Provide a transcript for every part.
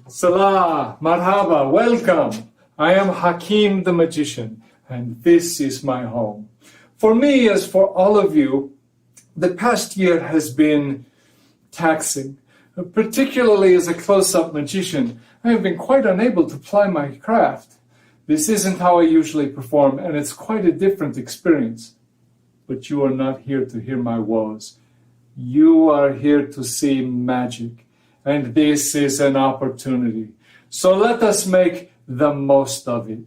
Salah, marhaba, welcome. I am Jackeem the magician, and this is my home. For me, as for all of you, the past year has been taxing. Particularly as a close-up magician, I have been quite unable to ply my craft. This isn't how I usually perform, and it's quite a different experience. But you are not here to hear my woes. You are here to see magic. And this is an opportunity. So let us make the most of it.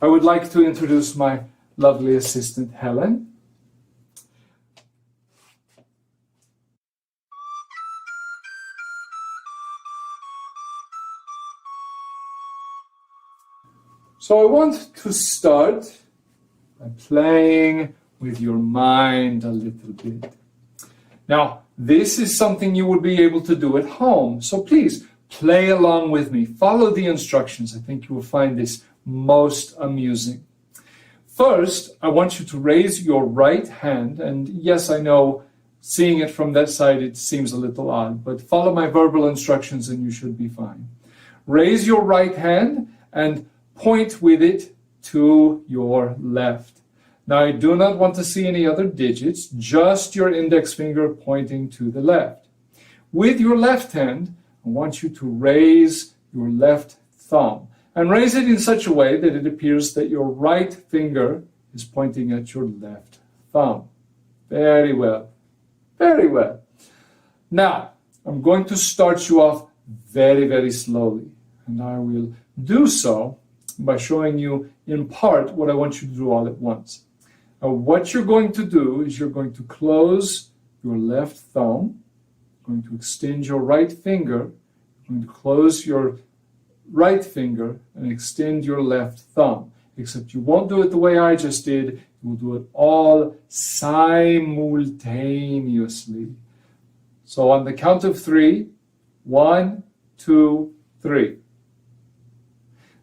I would like to introduce my lovely assistant, Helen. So I want to start by playing with your mind a little bit. Now, this is something you would be able to do at home. So please, play along with me. Follow the instructions. I think you will find this most amusing. First, I want you to raise your right hand. And yes, I know, seeing it from that side, it seems a little odd. But follow my verbal instructions and you should be fine. Raise your right hand and point with it to your left. Now, I do not want to see any other digits, just your index finger pointing to the left. With your left hand, I want you to raise your left thumb and raise it in such a way that it appears that your right finger is pointing at your left thumb. Very well. Very well. Now, I'm going to start you off very, very slowly, and I will do so by showing you in part what I want you to do all at once. Now, what you're going to do is you're going to close your left thumb, going to extend your right finger, going to close your right finger and extend your left thumb. Except you won't do it the way I just did. You will do it all simultaneously. So on the count of 3, 1, 2, 3.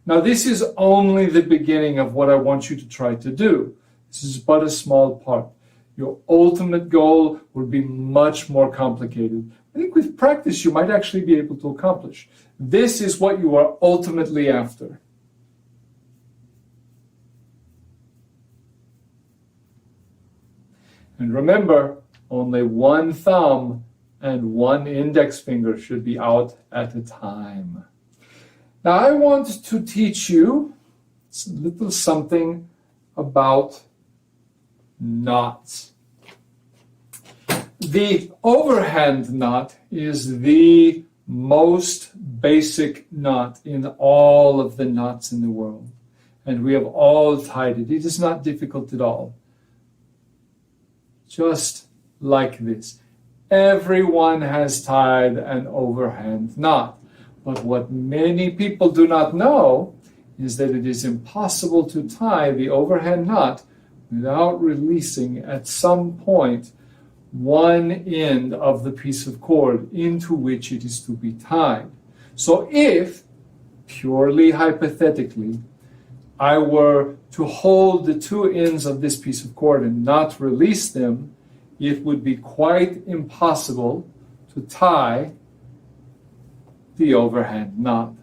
Now this is only the beginning of what I want you to try to do. This is but a small part. Your ultimate goal will be much more complicated. I think with practice you might actually be able to accomplish. This is what you are ultimately after. And remember, only one thumb and one index finger should be out at a time. Now I want to teach you a little something about knots. The overhand knot is the most basic knot in all of the knots in the world. And we have all tied it. It is not difficult at all. Just like this. Everyone has tied an overhand knot. But what many people do not know is that it is impossible to tie the overhand knot without releasing at some point one end of the piece of cord into which it is to be tied. So if, purely hypothetically, I were to hold the two ends of this piece of cord and not release them, it would be quite impossible to tie the overhand knot.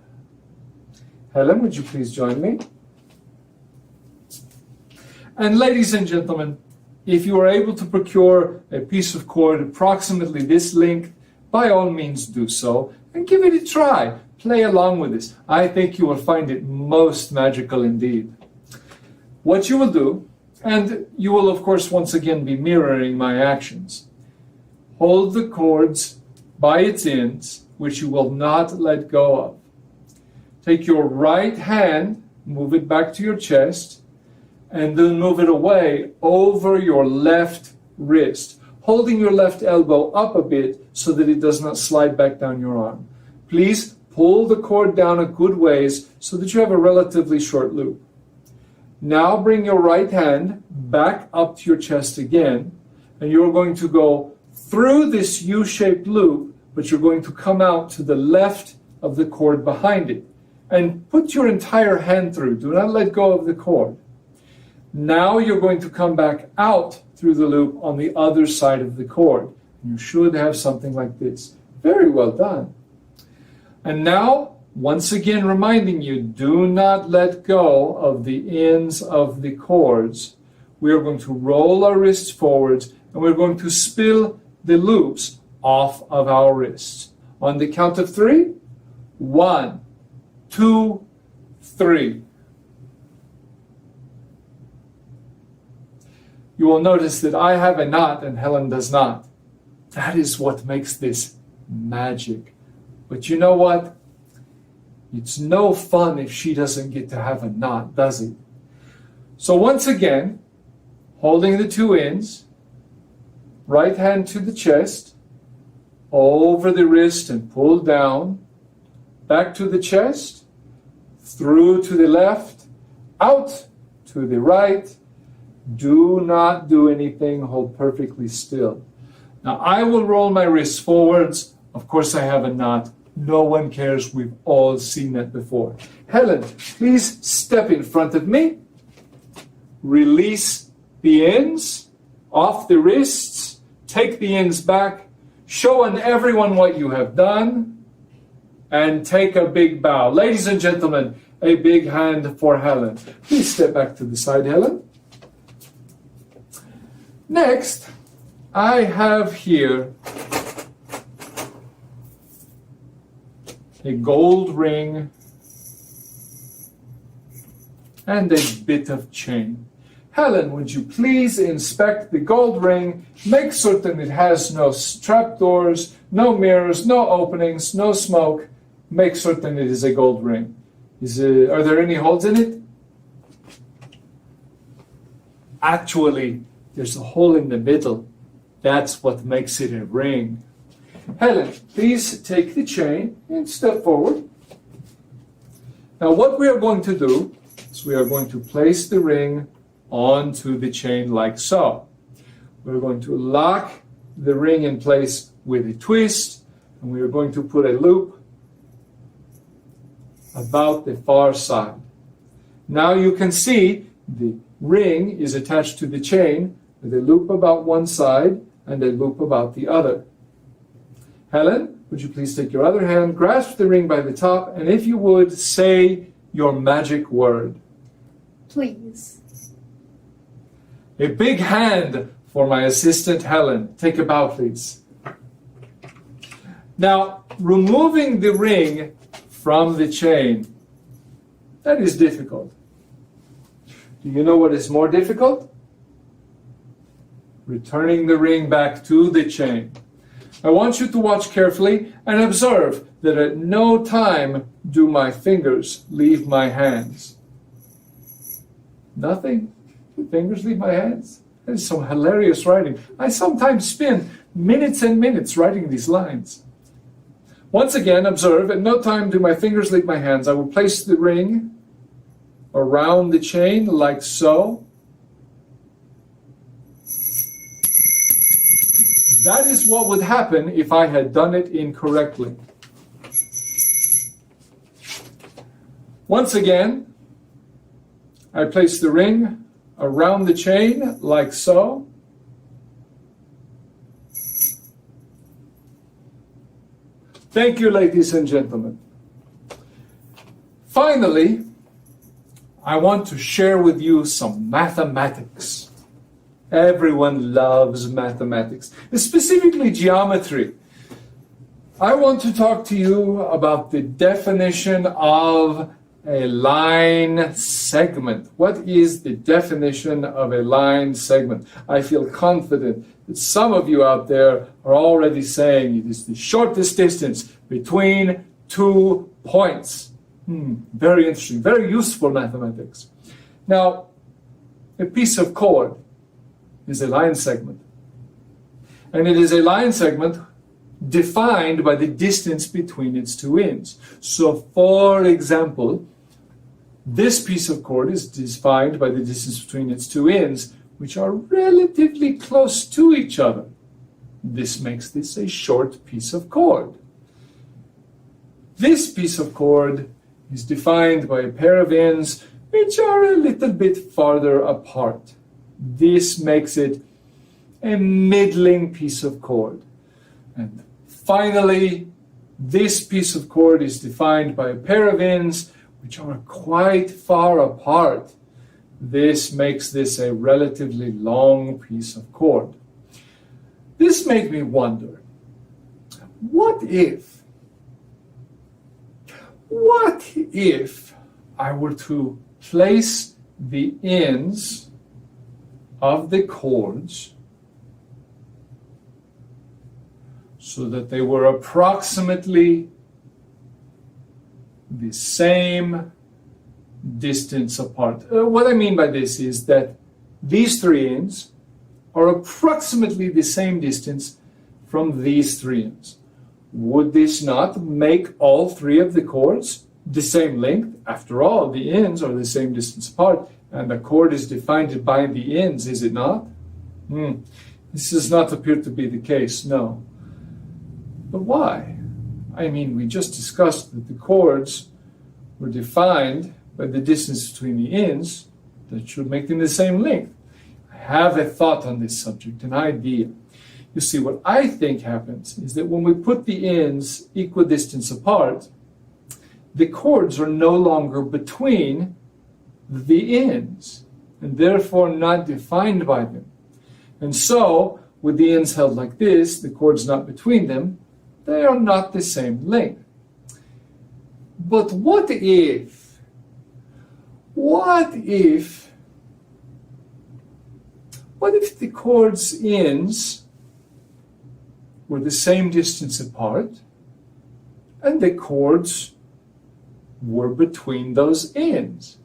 Helen, would you please join me? And ladies and gentlemen, if you are able to procure a piece of cord approximately this length, by all means do so and give it a try. Play along with this. I think you will find it most magical indeed. What you will do, and you will of course once again be mirroring my actions, hold the cords by its ends, which you will not let go of. Take your right hand, move it back to your chest, and then move it away over your left wrist, holding your left elbow up a bit so that it does not slide back down your arm. Please pull the cord down a good ways so that you have a relatively short loop. Now bring your right hand back up to your chest again, and you're going to go through this U-shaped loop, but you're going to come out to the left of the cord behind it. And put your entire hand through. Do not let go of the cord. Now you're going to come back out through the loop on the other side of the cord. You should have something like this. Very well done. And now once again reminding you, do not let go of the ends of the cords. We are going to roll our wrists forwards and we're going to spill the loops off of our wrists. On the count of 3, 1, 2, 3. You will notice that I have a knot and Helen does not. That is what makes this magic. But you know what? It's no fun if she doesn't get to have a knot, does it? So once again, holding the 2 ends, right hand to the chest, over the wrist and pull down, back to the chest, through to the left, out to the right. Do not do anything, hold perfectly still. Now I will roll my wrists forwards. Of course I have a knot. No one cares, we've all seen that before. Helen, please step in front of me. Release the ends off the wrists. Take the ends back. Show everyone what you have done. And take a big bow. Ladies and gentlemen, a big hand for Helen. Please step back to the side, Helen. Next, I have here a gold ring and a bit of chain. Helen, would you please inspect the gold ring, make certain it has no trapdoors, no mirrors, no openings, no smoke. Make certain it is a gold ring. Are there any holes in it? Actually, there's a hole in the middle. That's what makes it a ring. Helen, please take the chain and step forward. Now what we are going to do is we are going to place the ring onto the chain like so. We're going to lock the ring in place with a twist, and we are going to put a loop about the far side. Now you can see the ring is attached to the chain with a loop about one side and a loop about the other. Helen, would you please take your other hand, grasp the ring by the top, and if you would, say your magic word. Please. A big hand for my assistant, Helen. Take a bow, please. Now, removing the ring from the chain, that is difficult. Do you know what is more difficult? Returning the ring back to the chain. I want you to watch carefully and observe that at no time do my fingers leave my hands. Nothing. The fingers leave my hands. That is some hilarious writing. I sometimes spend minutes and minutes writing these lines. Once again, observe, at no time do my fingers leave my hands. I will place the ring around the chain like so. That is what would happen if I had done it incorrectly. Once again, I place the ring around the chain like so. Thank you, ladies and gentlemen. Finally, I want to share with you some mathematics. Everyone loves mathematics, specifically geometry. I want to talk to you about the definition of a line segment. What is the definition of a line segment? I feel confident that some of you out there are already saying it is the shortest distance between 2 points. Very interesting, very useful mathematics. Now, a piece of cord is a line segment. And it is a line segment defined by the distance between its 2 ends. So, for example, this piece of cord is defined by the distance between its 2 ends, which are relatively close to each other. This makes this a short piece of cord. This piece of cord is defined by a pair of ends which are a little bit farther apart. This makes it a middling piece of cord. And finally, This piece of cord is defined by a pair of ends which are quite far apart. This makes this a relatively long piece of cord. This made me wonder, what if I were to place the ends of the cords so that they were approximately the same distance apart? What I mean by this is that these three ends are approximately the same distance from these three ends. Would this not make all three of the cords the same length? After all, the ends are the same distance apart, and the cord is defined by the ends, is it not? This does not appear to be the case, no. But why? I mean, we just discussed that the cords were defined by the distance between the ends that should make them the same length. I have a thought on this subject, an idea. You see, what I think happens is that when we put the ends equidistant apart, the cords are no longer between the ends, and therefore not defined by them. And so, with the ends held like this, the cords not between them, they are not the same length. But what if the cords' ends were the same distance apart and the cords were between those ends?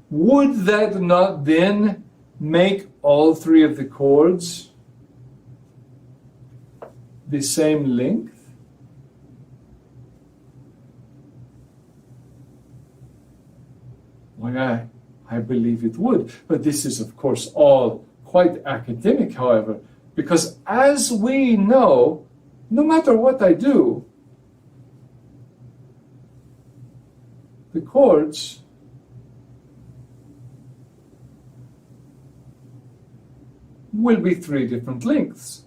Would that not then make all three of the cords the same length? Well, I believe it would. But this is, of course, all quite academic, however, because as we know, no matter what I do, the cords will be three different lengths.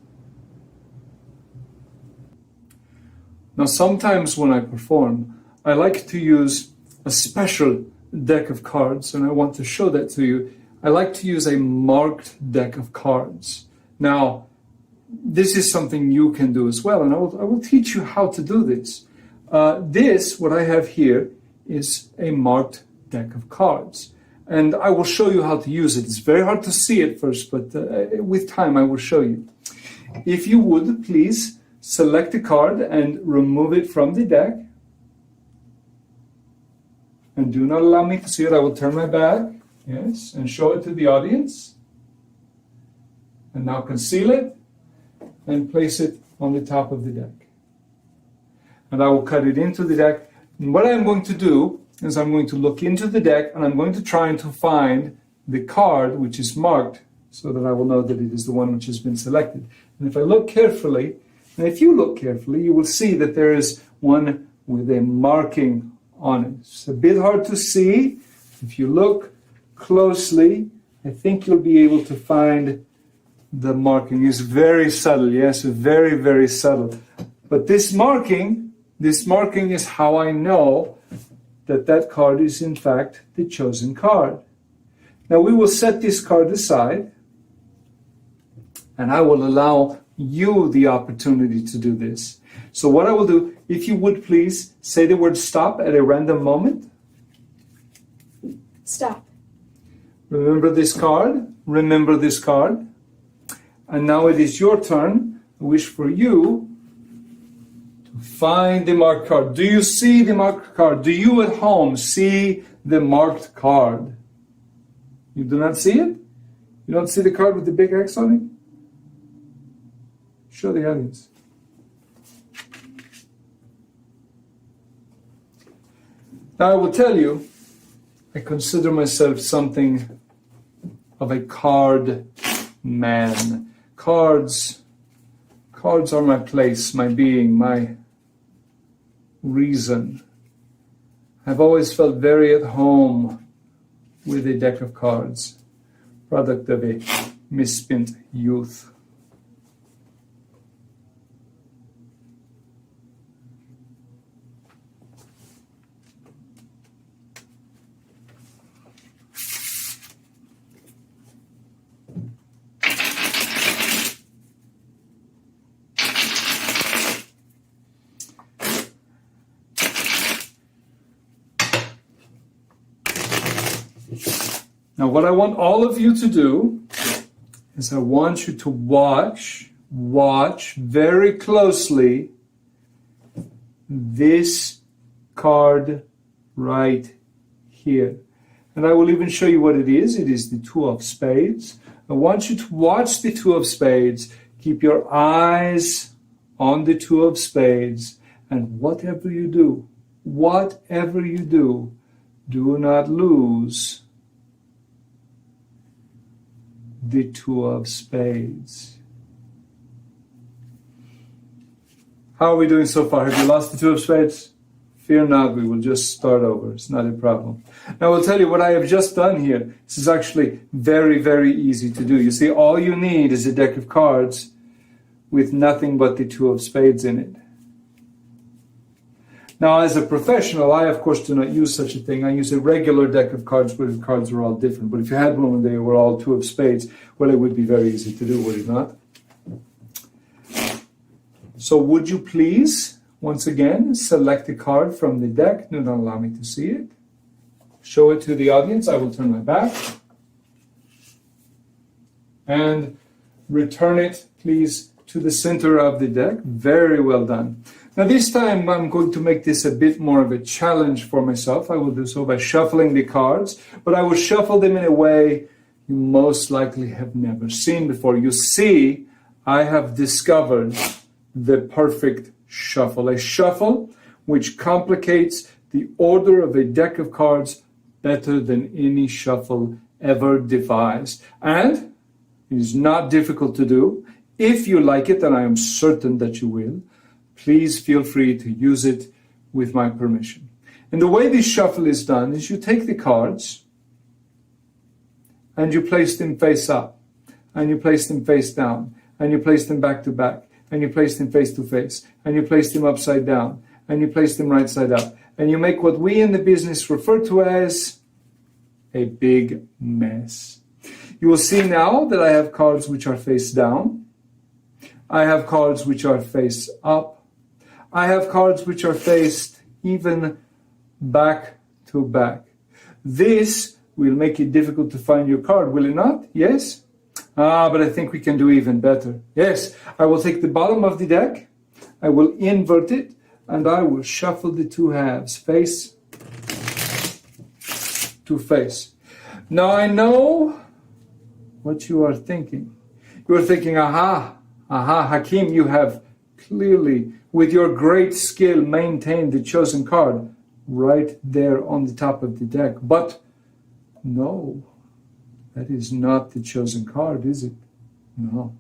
Now, sometimes when I perform, I like to use a special deck of cards, and I want to show that to you. I like to use a marked deck of cards. Now, this is something you can do as well, and I will teach you how to do this. What I have here, is a marked deck of cards. And I will show you how to use it. It's very hard to see at first, but with time I will show you. If you would, please select a card and remove it from the deck. And do not allow me to see it. I will turn my back, yes, and show it to the audience. And now conceal it and place it on the top of the deck. And I will cut it into the deck. And what I'm going to do is I'm going to look into the deck and I'm going to try to find the card which is marked so that I will know that it is the one which has been selected. And if I look carefully, and if you look carefully, you will see that there is one with a marking on it. It's a bit hard to see. If you look closely, I think you'll be able to find the marking. It's very subtle, yes, very, very subtle. But this marking is how I know that that card is in fact the chosen card. Now we will set this card aside, and I will allow you the opportunity to do this. So what I will do, if you would please say the word stop at a random moment. Stop. Remember this card. Remember this card. And now it is your turn. I wish for you to find the marked card. Do you see the marked card? Do you at home see the marked card? You do not see it? You don't see the card with the big X on it? Show the audience. Now I will tell you, I consider myself something of a card man. Cards are my place, my being, my reason. I've always felt very at home with a deck of cards, product of a misspent youth. Now what I want all of you to do is I want you to watch very closely this card right here. And I will even show you what it is. It is the two of spades. I want you to watch the two of spades. Keep your eyes on the two of spades. And whatever you do, do not lose the two of spades. How are we doing so far? Have you lost the two of spades? Fear not, we will just start over. It's not a problem. Now I'll tell you what I have just done here. This is actually very, very easy to do. You see, all you need is a deck of cards with nothing but the two of spades in it. Now, as a professional, I, of course, do not use such a thing. I use a regular deck of cards where the cards are all different. But if you had one and they were all two of spades, well, it would be very easy to do, would it not? So would you please, once again, select a card from the deck. Do not allow me to see it. Show it to the audience. I will turn my back. And return it, please, to the center of the deck. Very well done. Now this time I'm going to make this a bit more of a challenge for myself. I will do so by shuffling the cards, but I will shuffle them in a way you most likely have never seen before. You see, I have discovered the perfect shuffle. A shuffle which complicates the order of a deck of cards better than any shuffle ever devised. And it is not difficult to do. If you like it, and I am certain that you will, please feel free to use it with my permission. And the way this shuffle is done is you take the cards and you place them face up, and you place them face down, and you place them back to back, and you place them face to face, and you place them upside down, and you place them right side up, and you make what we in the business refer to as a big mess. You will see now that I have cards which are face down. I have cards which are face up. I have cards which are faced even back to back. This will make it difficult to find your card, will it not? Yes? But I think we can do even better. Yes, I will take the bottom of the deck, I will invert it, and I will shuffle the two halves, face to face. Now I know what you are thinking. You are thinking, aha, Jackeem, you have clearly, with your great skill, maintained the chosen card right there on the top of the deck. But no, that is not the chosen card, is it? No.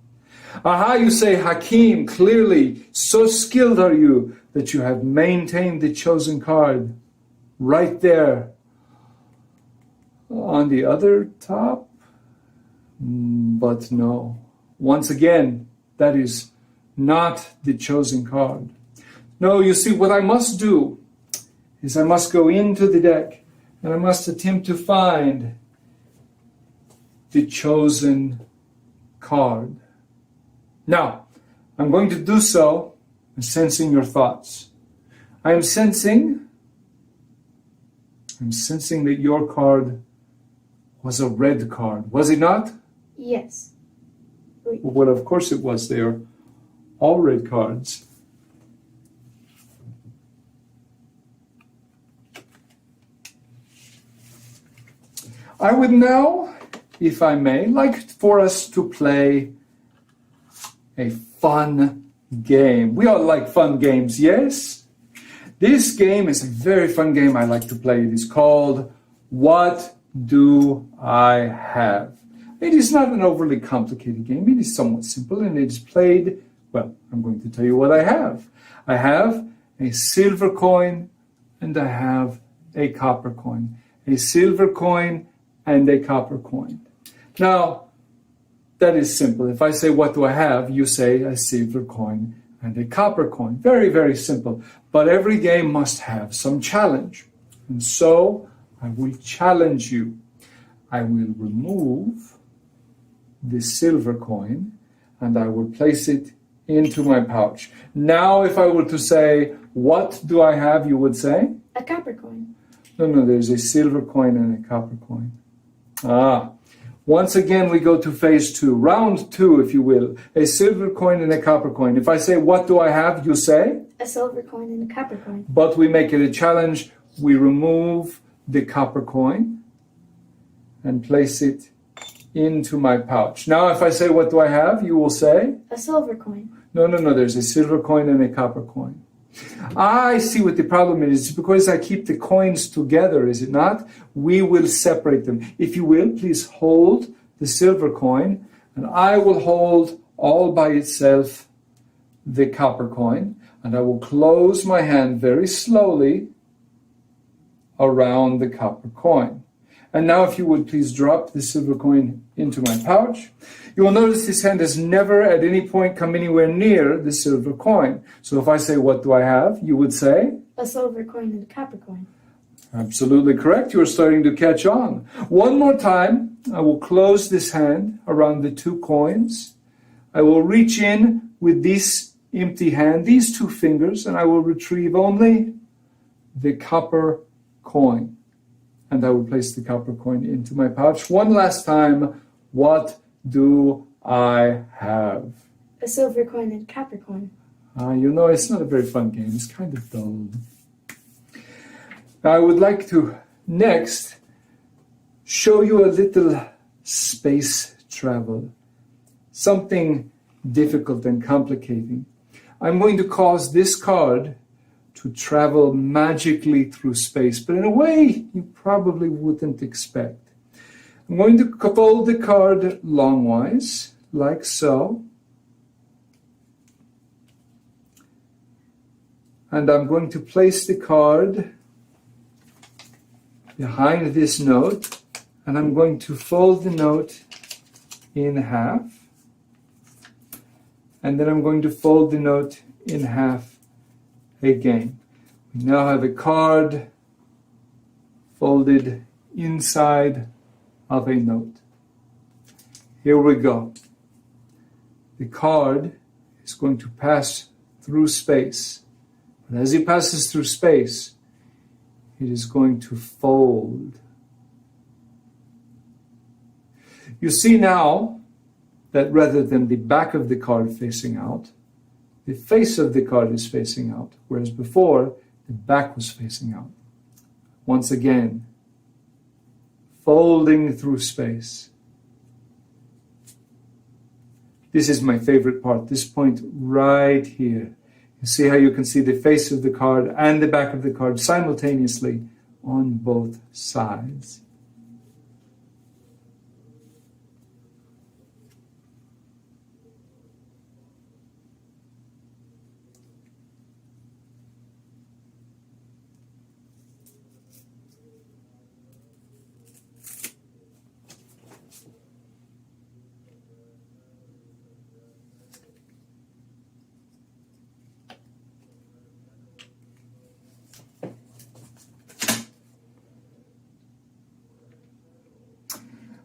Aha, you say, Jackeem, clearly, so skilled are you that you have maintained the chosen card right there on the other top. But no, once again, that is not the chosen card. No, you see, what I must do is I must go into the deck and I must attempt to find the chosen card. Now, I'm going to do so by sensing your thoughts. I'm sensing that your card was a red card. Was it not? Yes. Well, of course it was. They are all red cards. I would now, if I may, like for us to play a fun game. We all like fun games, yes? This game is a very fun game I like to play. It is called What Do I Have? It is not an overly complicated game. It is somewhat simple and it is played, well, I'm going to tell you what I have. I have a silver coin and I have a copper coin. A silver coin and a copper coin. Now, that is simple. If I say, what do I have? You say a silver coin and a copper coin. Very, very simple. But every game must have some challenge. And so I will challenge you. I will remove the silver coin and I will place it into my pouch. Now, if I were to say, what do I have? You would say? A copper coin. No, there's a silver coin and a copper coin. Once again, we go to phase 2, round 2, if you will. A silver coin and a copper coin. If I say, what do I have? You say? A silver coin and a copper coin. But we make it a challenge. We remove the copper coin and place it into my pouch. Now, if I say, what do I have? You will say? A silver coin. No. There's a silver coin and a copper coin. I see what the problem is. It's because I keep the coins together, is it not? We will separate them. If you will, please hold the silver coin, and I will hold all by itself the copper coin, and I will close my hand very slowly around the copper coin. And now, if you would please drop the silver coin into my pouch. You will notice this hand has never at any point come anywhere near the silver coin. So if I say, what do I have? You would say? A silver coin and a copper coin. Absolutely correct. You are starting to catch on. One more time, I will close this hand around the 2 coins. I will reach in with this empty hand, these 2 fingers, and I will retrieve only the copper coin. And I will place the copper coin into my pouch. One last time, what do I have? A silver coin and a copper coin. You know, it's not a very fun game. It's kind of dull. Now, I would like to next show you a little space travel. Something difficult and complicating. I'm going to cause this card to travel magically through space, but in a way you probably wouldn't expect. I'm going to fold the card longwise, like so. And I'm going to place the card behind this note, and I'm going to fold the note in half. And then I'm going to fold the note in half again. We now have a card folded inside of a note. Here we go. The card is going to pass through space. But as it passes through space, it is going to fold. You see now that rather than the back of the card facing out, the face of the card is facing out, whereas before, the back was facing out. Once again, folding through space. This is my favorite part, this point right here. You see how you can see the face of the card and the back of the card simultaneously on both sides.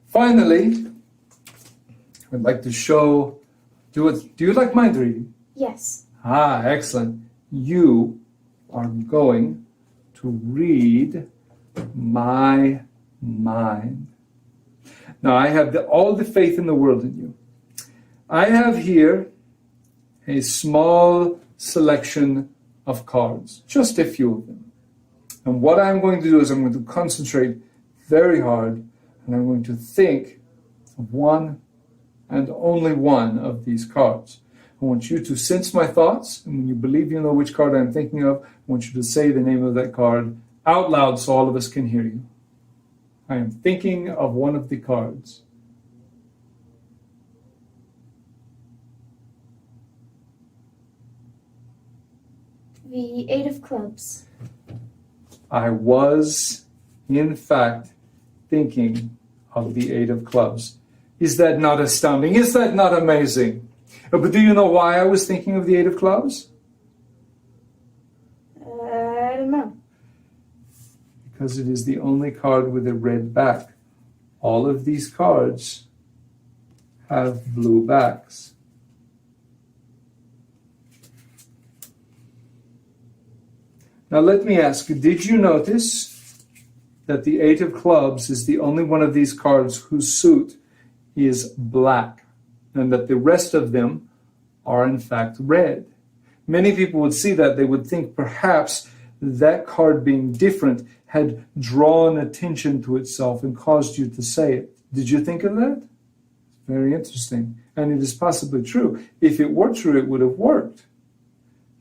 Finally, I'd like to show, do you like mind reading? Yes. Excellent. You are going to read my mind. Now, I have all the faith in the world in you. I have here a small selection of cards, just a few of them. And what I'm going to do is I'm going to concentrate very hard, and I'm going to think of one and only one of these cards. I want you to sense my thoughts, and when you believe you know which card I'm thinking of, I want you to say the name of that card out loud so all of us can hear you. I am thinking of one of the cards. The 8 of clubs. I was, in fact, thinking of the 8 of clubs. Is that not astounding? Is that not amazing? But do you know why I was thinking of the 8 of clubs? I don't know. Because it is the only card with a red back. All of these cards have blue backs. Now let me ask you, did you notice that the 8 of clubs is the only one of these cards whose suit is black, and that the rest of them are in fact red. Many people would see that, they would think perhaps that card being different had drawn attention to itself and caused you to say it. Did you think of that? Very interesting. And it is possibly true. If it were true, it would have worked.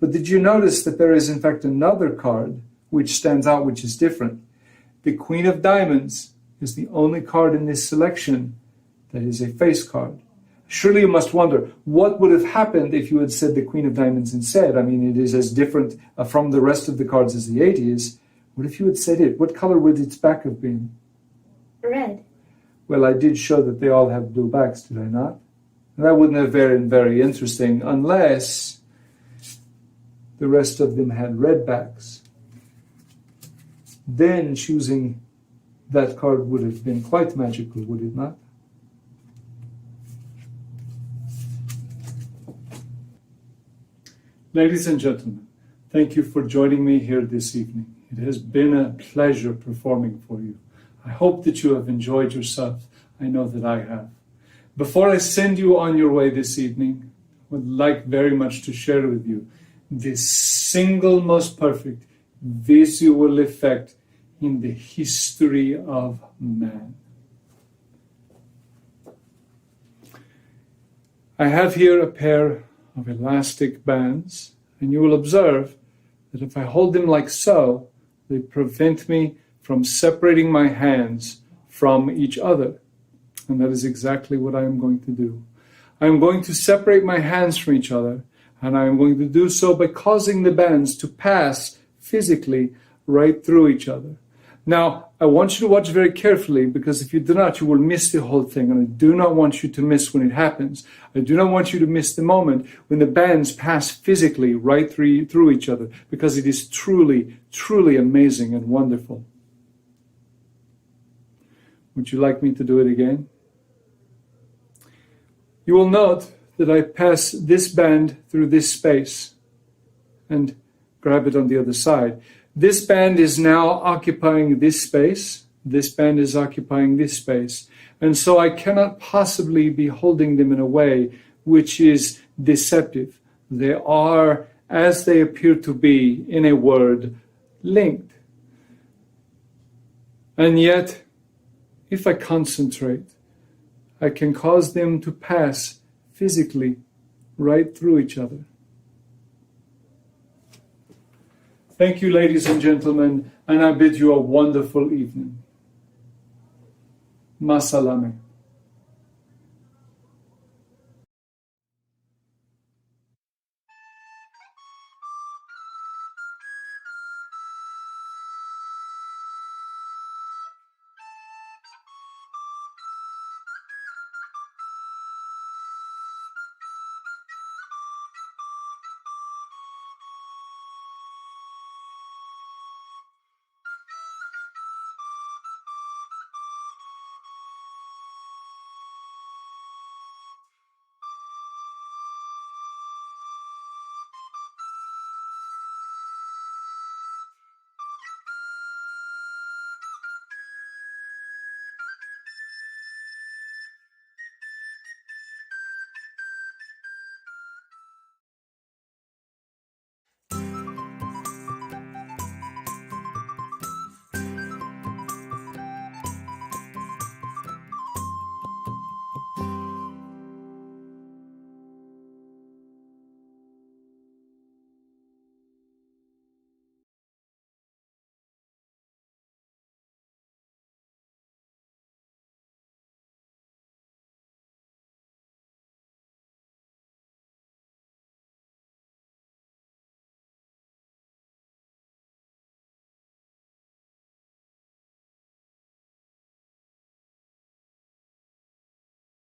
But did you notice that there is in fact another card which stands out, which is different? The Queen of Diamonds is the only card in this selection that is a face card. Surely you must wonder, what would have happened if you had said the Queen of Diamonds instead? I mean, it is as different from the rest of the cards as the 8 is. What if you had said it? What color would its back have been? Red. Well, I did show that they all have blue backs, did I not? And that wouldn't have been very interesting unless the rest of them had red backs. Then choosing that card would have been quite magical, would it not? Ladies and gentlemen, thank you for joining me here this evening. It has been a pleasure performing for you. I hope that you have enjoyed yourself. I know that I have. Before I send you on your way this evening, I would like very much to share with you this single most perfect visual effect in the history of man. I have here a pair of elastic bands, and you will observe that if I hold them like so, they prevent me from separating my hands from each other. And that is exactly what I am going to do. I am going to separate my hands from each other, and I am going to do so by causing the bands to pass physically right through each other. Now, I want you to watch very carefully, because if you do not, you will miss the whole thing, and I do not want you to miss when it happens. I do not want you to miss the moment when the bands pass physically right through each other, because it is truly, truly amazing and wonderful. Would you like me to do it again? You will note that I pass this band through this space and grab it on the other side. This band is now occupying this space. This band is occupying this space. And so I cannot possibly be holding them in a way which is deceptive. They are, as they appear to be, in a word, linked. And yet, if I concentrate, I can cause them to pass physically right through each other. Thank you, ladies and gentlemen, and I bid you a wonderful evening. Masalame.